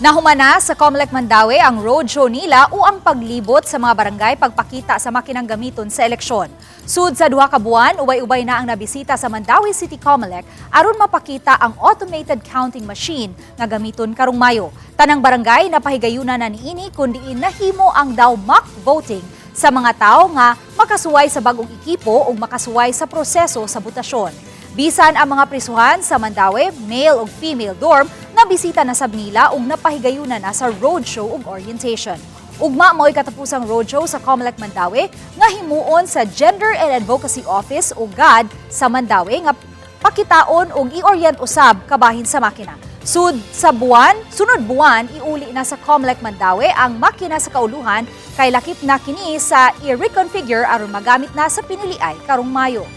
Nahuman na sa COMELEC Mandaue ang roadshow nila o ang paglibot sa mga barangay pagpakita sa makinang gamiton sa eleksyon. Sud sa duha ka buwan, ubay-ubay na ang nabisita sa Mandaue City COMELEC aron mapakita ang automated counting machine nga gamiton karong Mayo. Tanang barangay napahigayunan na niini kundi nahimo ang daw mock voting sa mga tao nga makasuway sa bagong ekipo o makasuway sa proseso sa botasyon. Bisan ang mga prisuhan sa Mandaue, male o female dorm, nabisita na sab nila ug napahigayunan na sa roadshow ug orientation. Ugma mo'y katapusang roadshow sa COMELEC Mandaue nga himuon sa Gender and Advocacy Office o GAD sa Mandaue nga pakitaon ug i-orient usab kabahin sa makina. Sunod buwan, iuli na sa COMELEC Mandaue ang makina sa kauluhan kay lakip na kini sa i-reconfigure aron magamit na sa piniliay karong Mayo.